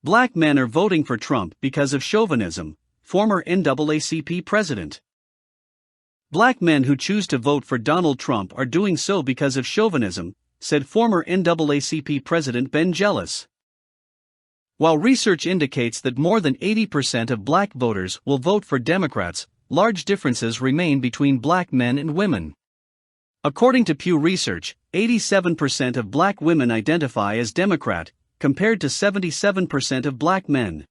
Black men are voting for Trump because of chauvinism, former NAACP president. Black men who choose to vote for Donald Trump are doing so because of chauvinism, said former NAACP President Ben Jealous. While research indicates that more than 80% of black voters will vote for Democrats, large differences remain between black men and women. According to Pew Research, 87% of black women identify as Democrat, compared to 77% of black men.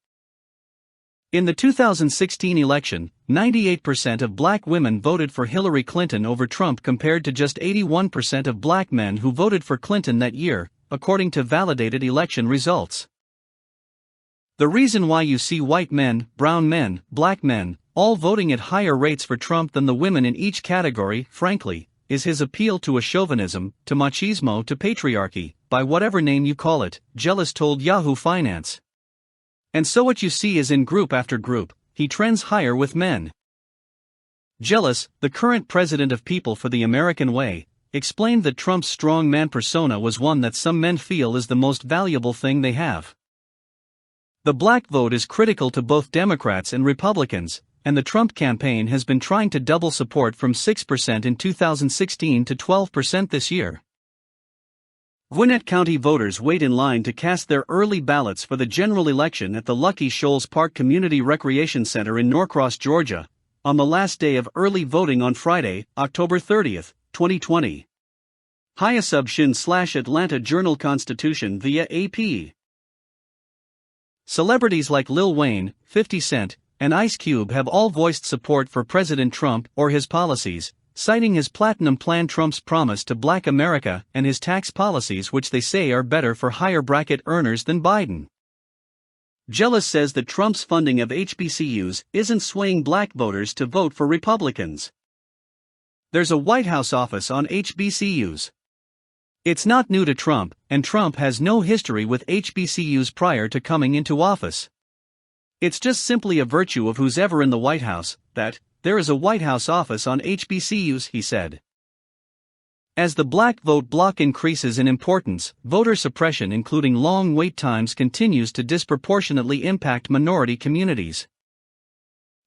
In the 2016 election, 98% of black women voted for Hillary Clinton over Trump compared to just 81% of black men who voted for Clinton that year, according to validated election results. The reason why you see white men, brown men, black men, all voting at higher rates for Trump than the women in each category, frankly, is his appeal to a chauvinism, to machismo, to patriarchy, by whatever name you call it, Jealous told Yahoo Finance. And so what you see is in group after group, he trends higher with men. Jealous, the current president of People for the American Way, explained that Trump's strong man persona was one that some men feel is the most valuable thing they have. The black vote is critical to both Democrats and Republicans, and the Trump campaign has been trying to double support from 6% in 2016 to 12% this year. Gwinnett County voters wait in line to cast their early ballots for the general election at the Lucky Shoals Park Community Recreation Center in Norcross, Georgia, on the last day of early voting on Friday, October 30, 2020. Hyasub/Atlanta Journal-Constitution via AP. Celebrities like Lil Wayne, 50 Cent, and Ice Cube have all voiced support for President Trump or his policies, citing his Platinum Plan, Trump's promise to Black America, and his tax policies, which they say are better for higher bracket earners than Biden. Jealous says that Trump's funding of HBCUs isn't swaying black voters to vote for Republicans. There's a White House office on HBCUs. It's not new to Trump, and Trump has no history with HBCUs prior to coming into office. It's just simply a virtue of who's ever in the White House, that there is a White House office on HBCUs, he said. As the black vote bloc increases in importance, voter suppression, including long wait times, continues to disproportionately impact minority communities.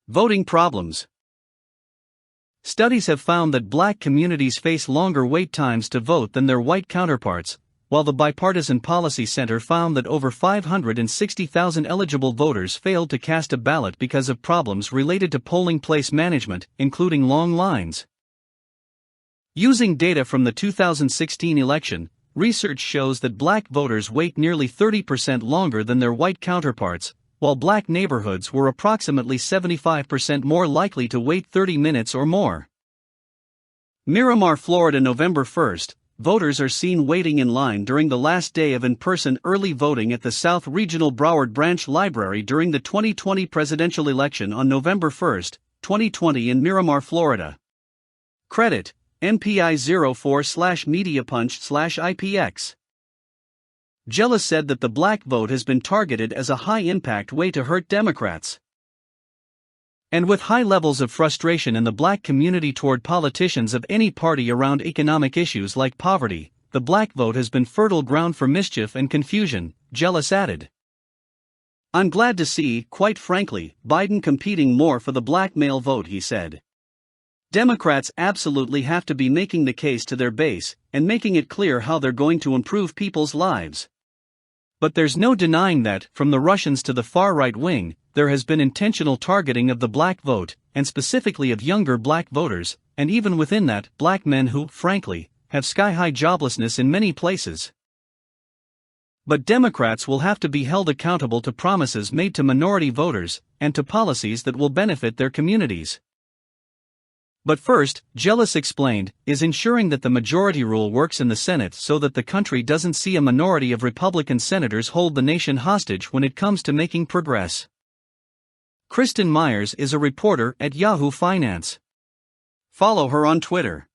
Voting problems. Studies have found that black communities face longer wait times to vote than their white counterparts, while the Bipartisan Policy Center found that over 560,000 eligible voters failed to cast a ballot because of problems related to polling place management, including long lines. Using data from the 2016 election, research shows that black voters wait nearly 30% longer than their white counterparts, while black neighborhoods were approximately 75% more likely to wait 30 minutes or more. Miramar, Florida, November 1. Voters are seen waiting in line during the last day of in-person early voting at the South Regional Broward Branch Library during the 2020 presidential election on November 1, 2020 in Miramar, Florida. Credit: MPI04/MediaPunch/IPX. Jealous said that the black vote has been targeted as a high-impact way to hurt Democrats. And with high levels of frustration in the black community toward politicians of any party around economic issues like poverty, the black vote has been fertile ground for mischief and confusion, Jealous added. I'm glad to see, quite frankly, Biden competing more for the black male vote, he said. Democrats absolutely have to be making the case to their base, and making it clear how they're going to improve people's lives. But there's no denying that, from the Russians to the far-right wing, there has been intentional targeting of the black vote, and specifically of younger black voters, and even within that, black men who, frankly, have sky-high joblessness in many places. But Democrats will have to be held accountable to promises made to minority voters, and to policies that will benefit their communities. But first, Jealous explained, is ensuring that the majority rule works in the Senate so that the country doesn't see a minority of Republican senators hold the nation hostage when it comes to making progress. Kristen Myers is a reporter at Yahoo Finance. Follow her on Twitter.